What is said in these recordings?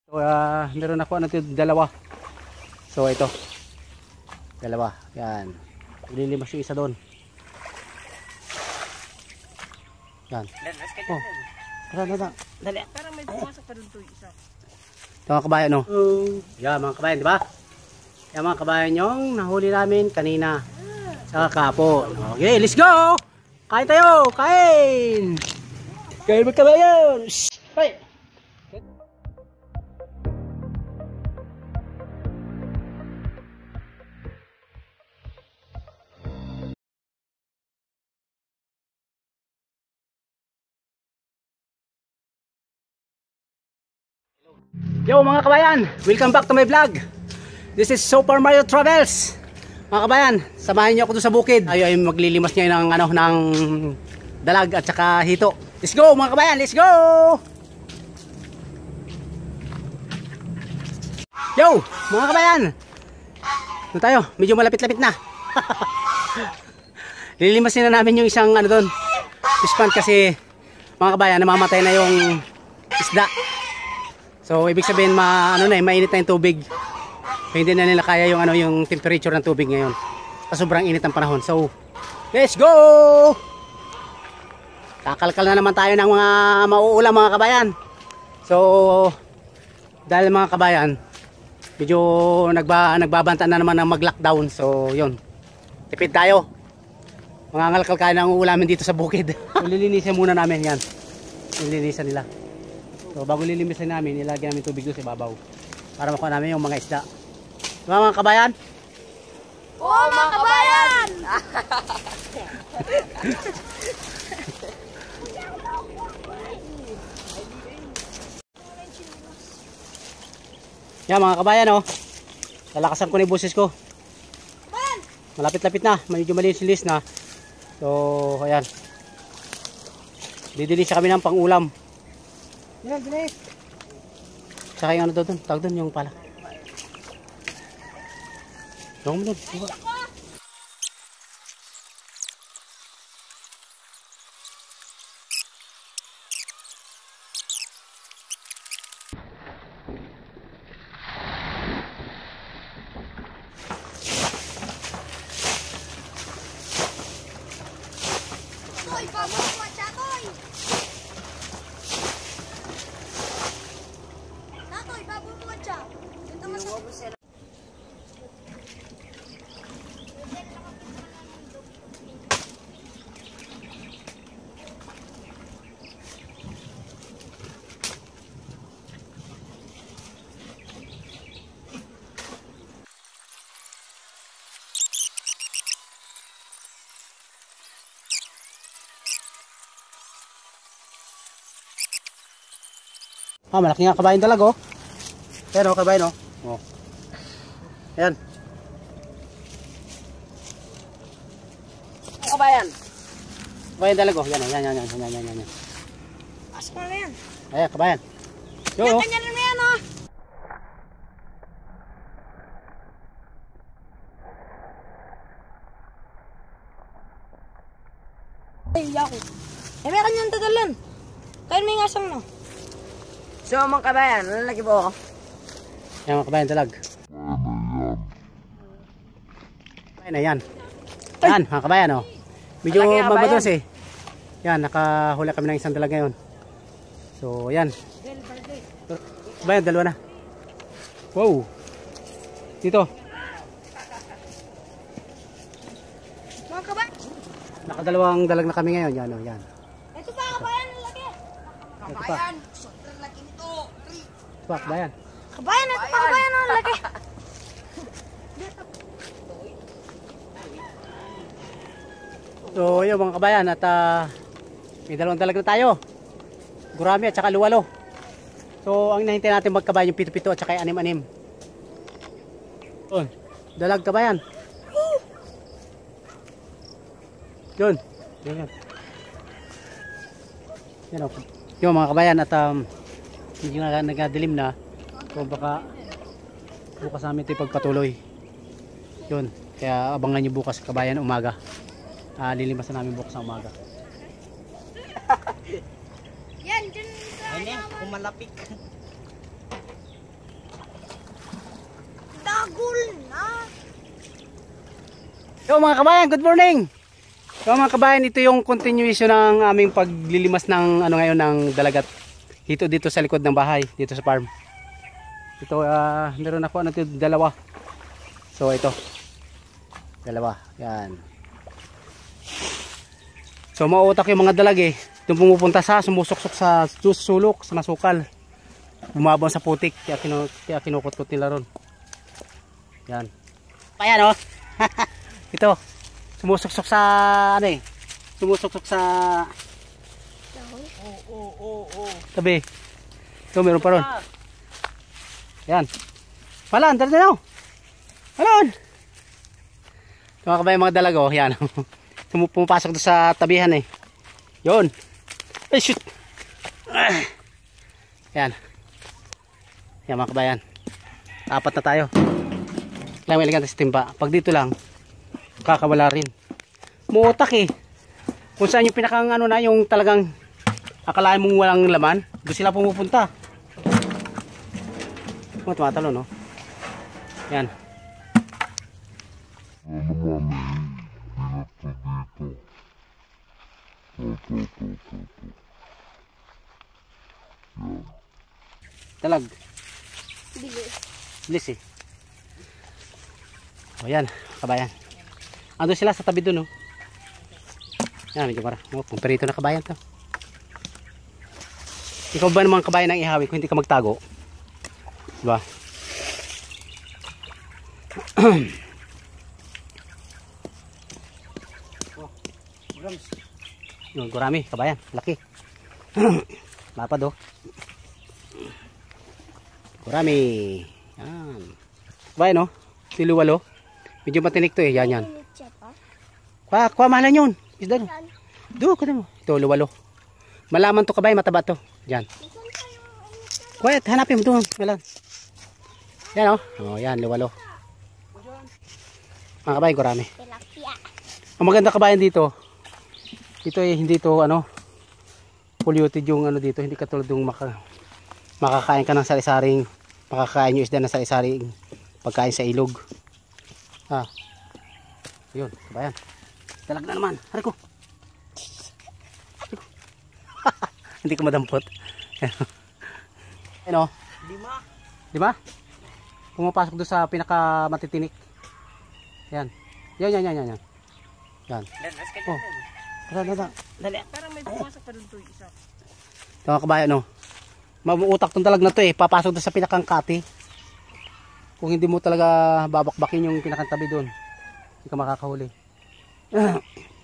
So, meron ako ano ito, dalawa. So, ito. Dalawa. Yan. Lilimas yung isa doon. Yan. Oh. Tara. Dali. Parang may pumasok pa doon to isa. Ito mga kabayan, no? Yan, mga kabayan, di ba? Yan mga kabayan yung nahuli namin kanina. Sa kapon. Okay, let's go! Kain tayo! Kain! Kain mga kabayan! Kain! Yo mga kabayan, welcome back to my vlog. This is Super Mario Travels. Mga kabayan, samahan niyo ako doon sa bukid. Ay maglilimas niya ng ng dalag at saka hito. Let's go mga kabayan, let's go. Yo mga kabayan. Doon tayo, medyo malapit-lapit na. Lilimasin na namin yung isang ano doon. Fish pond kasi mga kabayan, namamatay na yung isda. So ibig sabihin mainit na yung tubig. Hindi na nila kaya yung yung temperature ng tubig ngayon. Kasi sobrang init ng panahon. So let's go! Kakalkal na naman tayo ng mga mauulam mga kabayan. So dahil mga kabayan, medyo nagbabanta na naman ng mag-lockdown. So yun. Tipid tayo. Mangangalkal kayo ng uulamin dito sa bukid. So lilinisin muna namin yan. Lilinisan nila. So bago lilimisan namin, ilagay namin tubig doon sa ibabaw para makuha namin yung mga isda. Diba mga kabayan? Oo mga kabayan! Yan mga kabayan, oh. Lalakasan ko na yung busis ko. Malapit-lapit na, medyo malinis na. So ayan. Didilis kami ng pang-ulam. Yan, bilis. Saka yung ano doon, tawag doon yung pala. Tawag mo doon. Toy, bago mo siya, Toy! Toy, bago mo siya. Ito masarap. Malaki nga kabayan talaga, oh. Ayan, oh, kabayan, oh. Oh. Ayan. Kabayan. Kabayan talaga, oh. Yan. Asok mo na yan. Ayan, kabayan. Yo, Yan, oh. ganyan na yan, oh. Ay, yako. Meron yung tatalon. Kain mo yung asang mo. So, mga kabayan, lalaki po ako. Yan mga kabayan talag. Ayan. Yan mga kabayan, oh. Medyo mabados eh. Yan, nakahula kami ng isang dalag ngayon. So yan. Kabayan, dalawa na. Wow. Dito. Mga kabayan. Nakadalawang dalag na kami ngayon. Yan, oh, yan. Ito pa, kabayan, lalaki. Ito pa. Sobrang laki nito. Ito pa, kabayan. Kabayan, ito pa, kabayan, lalaki. So yun mga kabayan at may dalawang dalag na tayo. Gurami at saka luwalo. So ang hinahintay natin magkabayan yung pito-pito at saka anim-anim. Dalag kabayan. Yun. Yan. Yan o. Yung mga kabayan at hindi nagadilim na. So baka bukas namin ito pagpatuloy. Yun. Kaya abangan nyo bukas kabayan umaga. Lilimas na namin bukas sa umaga. Yan, dyan sa... Ano yan? Kumalapik. Yo mga kabayan, good morning. So mga kabayan, ito yung continuation ng aming paglilimas ng ano ngayon ng dalagat dito sa likod ng bahay, dito sa farm. Ito meron ako ano dito, dalawa. So ito. Dalawa. Yan. So mauutak yung mga dalag eh. Doon pumupunta sumusuksok sa sulok, sa masukal. Bumabang sa putik, kaya kinukot-kot nila ron. Yan. Ayan oh. Ito. Sumusuksok sa ano eh. Sumusuksok sa tabi. Ito meron pa ron. Yan. Palan, dali na. Palan. Mga kabayan mga dalago, yan. Pumapasok doon sa tabihan eh. Yun. Ay shoot. Yan. Yan mga kabayan. Apat na tayo. Kailangan may elegante sa timba. Pag dito lang, kakawala rin. Muutak eh. Kung saan yung pinakang ano na, yung talagang akalain mong walang laman, doon sila pumupunta. Tumatalo no? Yan. Talag. Bilis eh. O yan, kabayan. Ando sila sa tabi dun oh. Yan, medyo para. Oh, pumperito na kabayan to. Ikaw ba naman kabayan ang ihawi kung hindi ka magtago? Diba? Yung gurami, kabayan, laki. Lapad oh. Gurami. Yan. Kabayan oh. Siluwalo. Medyo matinik to eh. Yan yan. Kuha mahalan yun. Isda no. Do, kuha mo. Ito, luwalo. Malaman to kabayan, mataba to. Yan. Kuya, hanapin mo doon. Yan oh. Oh, yan, luwalo. Mga kabayan, gurami. Ang maganda kabayan dito, ito eh, hindi to ano, polluted yung ano dito. Hindi katulad yung makakain ka ng sari-saring, makakain yung isda ng sari-saring pagkain sa ilog. Yun, kabayan. Dalag na naman. Hari ko. Hindi ko madampot. Ano? 5. 5? Pumapasok doon sa pinaka matitinik. Yan. Yan. Yan. Oh. Dali. Parang may pumasok pa doon to isa. Ito mga kabayan, no? Mabuutak tong talag na to eh. Papasok doon sa pinakang kati. Kung hindi mo talaga babakbakin yung pinakang tabi doon, hindi ka makakahuli.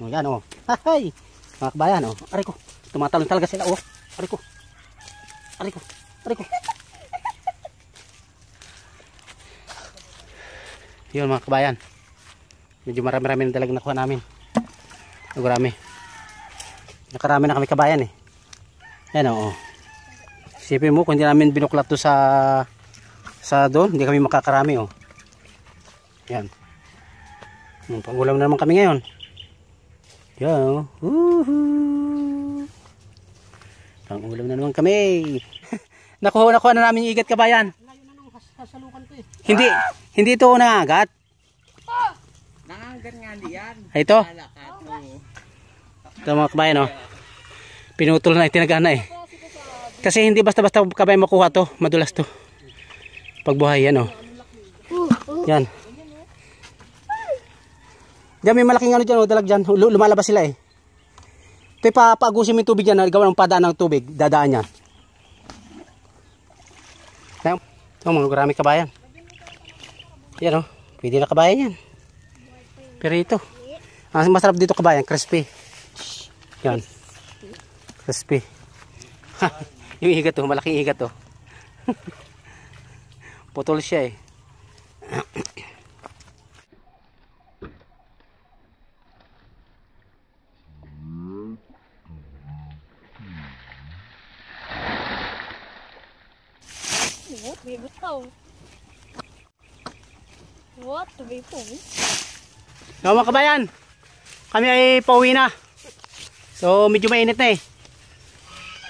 Oh, yan, oh. Hay! Mga kabayan, oh. Aray ko. Tumatalon talaga sila, oh. Aray ko. Yun mga kabayan. Medyo marami-rami na dalag nakuha namin. Nakarami. Nakarami na kami kabayan eh. Yan oh. Isipin mo kung hindi namin binuklat to sa doon, hindi kami makakarami oh. Yan. Pangulam na naman kami ngayon. Yan oh. Pangulam na naman kami. Nakuha na namin yung igat kabayan. Hindi ito nangagat. Nangangan nga diyan. Ito. Ito mga kabayan oh. Pinutol na itinaga na eh. Kasi hindi basta-basta kabayan makuha to. Madulas to. Pagbuhay yan oh. Yan. Diyan may malaking ano dyan oh. Dalag dyan. Lumalabas sila eh. Ito paagusin mo yung tubig dyan. Gawa ng padaan ng tubig. Dadaan yan. Ito mga gurami kabayan. Yan oh. Pwede na kabayan yan. Pero ito. Ang masarap dito kabayan. Crispy. Yan. Crispy. Yung higat to. Malaking higat to. Putol siya eh. What? Tuloy po. So mga kabayan, kami ay pauwi na. So medyo mainit na eh.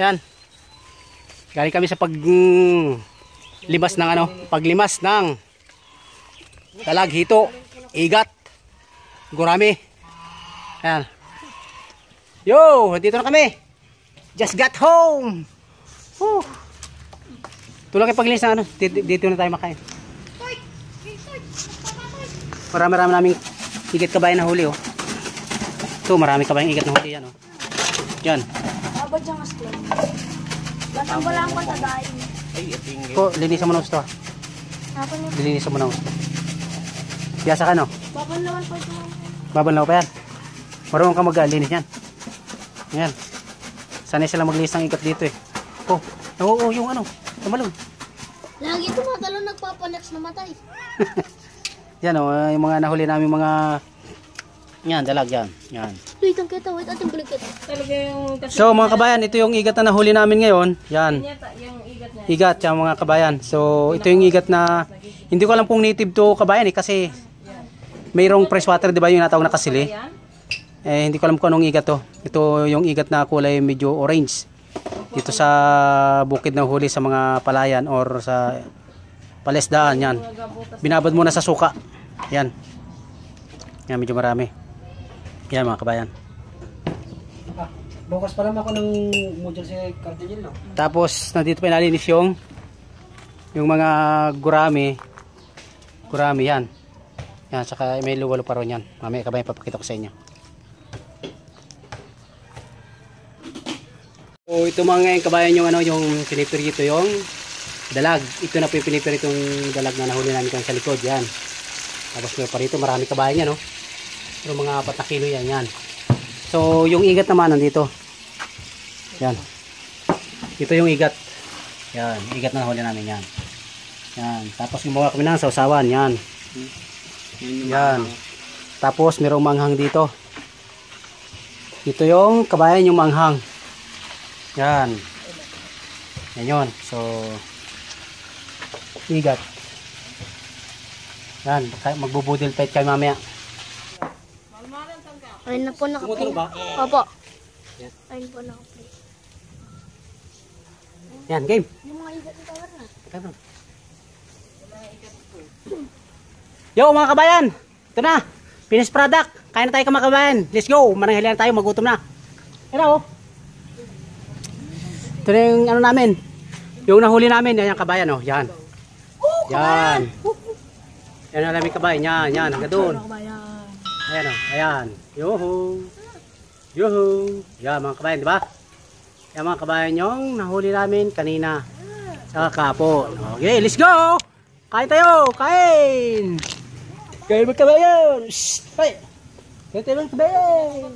Yan. Galing kami sa paglimas ng dalag, hito, igat. Gurami. Ayan. Yo, dito na kami. Just got home. Woo. Tulong kayo paglinis na ano. Dito na tayo makain. Marami-rami naming igat kabayan na huli oh. Ito, marami kabayang igat na huli yan oh. Yan. Abad siya mas clean. Lasang wala ang patadain. Ko, linisan mo na gusto. Ako niya. Linisan mo na gusto. Biyasa ka no? Bakal naman po ito. Babanlaw pa yan. Marunong ka mag-linis yan. Yan. Sanay sila maglinis ng ikat dito eh. Oh, oo, yung ano, tumalon. Lagi tumatalo nagpapanex na matay. Yan o, yung mga nahuli namin mga yan, dalag yan. Yan. Wait, ang kita, wait, ating balik kita. Talaga yung... So mga kabayan, ito yung igat na nahuli namin ngayon. Yan. Yung igat na. Igat, yan mga kabayan. So ito yung igat na, hindi ko alam kung native to kabayan eh, kasi mayroong freshwater, di ba yung natawag na kasili? Eh, hindi ko alam kung anong igat to. Ito yung igat na kulay medyo orange. Dito sa bukid na huli sa mga palayan or sa palesdaan yan. Binabad muna sa suka. Yan. Yan, medyo marami. Yan mga kabayan. Bukas pa naman ako ng module si Cardinal, no? Tapos nandito pa inalinis yung mga gurami. Gurami yan. Yan, saka may luwalo pa ron yan. Mamaya kabayan papakita ko sa inyo. So ito mga ngayon kabayan yung ano, yung pinipirito yung dalag. Ito na po yung pinipirito yung dalag na nahuli namin sa likod. Yan. Tapos may pa rito marami kabayan yan, no? Pero mga 4 kilo yan, yan. So yung igat naman nandito. Yan. Ito yung igat. Yan, igat na nahuli namin yan. Yan. Tapos gumawa kami ng sausawan, yan. Yan. Tapos mayroong manghang dito. Ito yung kabayan yung manghang. Yan. Yan yun. So igat. Yan. Magbubudil fight kayo mamaya. Ayun na po nakaplay. Tumutulog ba? Opo. Ayun po nakaplay. Yan, game. Yung mga igat ng tower na. Yo mga kabayan. Ito na. Finished product. Kain na tayo mga kabayan. Let's go. Mananghalian tayo. Magutom na. Hello. Ito na yung ano namin. Yung nahuli namin. Yan yung kabayan oh. Yan. Yan. Yan ang namin kabayan. Yan. Yan. Hanggang doon. Ayan oh. Ayan. Yoho. Yoho. Yan mga kabayan. Diba? Yan mga kabayan yung nahuli namin kanina. Sa kapon. Okay. Let's go. Kain tayo. Kain. Kain mga kabayan. Shhh. Hey. Kain tayo mga kabayan.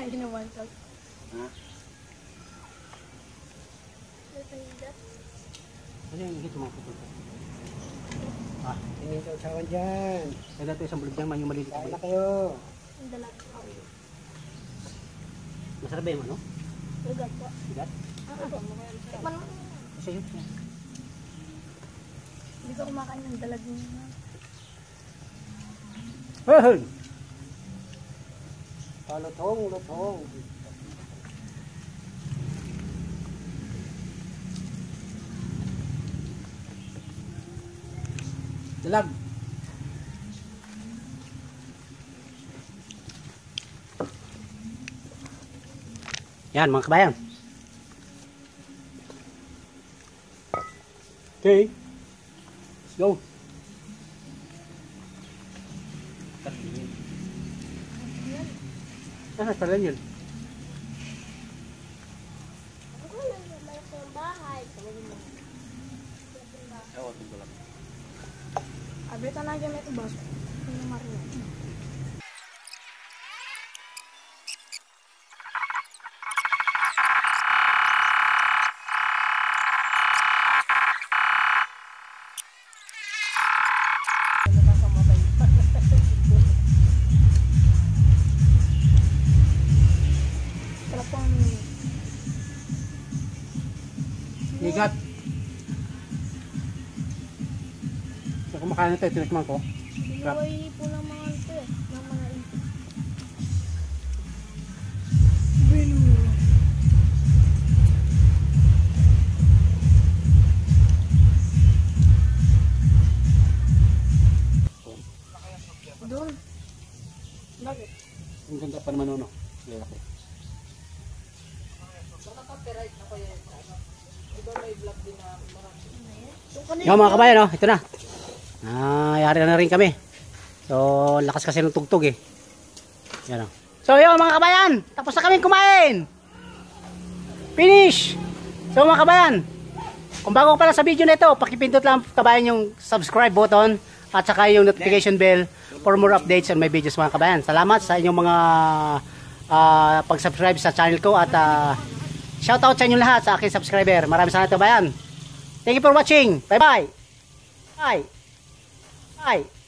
Ayun naman. Ano yung higit mga puto? Ah, Tingin sa usawan dyan. kaya dito isang bulog dyan, yung maliliit. Kain na kayo. Ang dalag. Masarap ba yung ano? Igat po. Higat? Tikman mo. Kasi yun. Hindi ko kumakain ng dalag niya. Hey! Palutong, lutong. Dalag. Yan mga kabayan. Okay. Let's go. Ah, pala yun. Abita na dyan ito boss. Ano marino? Igat. So, kumakain na tayo, tinikman ko. Sinuway po ng mga ito eh. Ng mga ito. Yung mga kabayan, ito na. Yari na rin kami. So, lakas kasi ng tugtog eh. Yan o. So, yun mga kabayan. Tapos na kami kumain. Finish! So, mga kabayan. Kung bago ka pala sa video na ito, pakipindot lang kabayan yung subscribe button at saka yung notification bell for more updates on my videos mga kabayan. Salamat sa inyong mga pag-subscribe sa channel ko at shoutout sa inyong lahat sa aking subscriber. Maraming salamat kabayan. Thank you for watching. Bye-bye. Bye. Bye.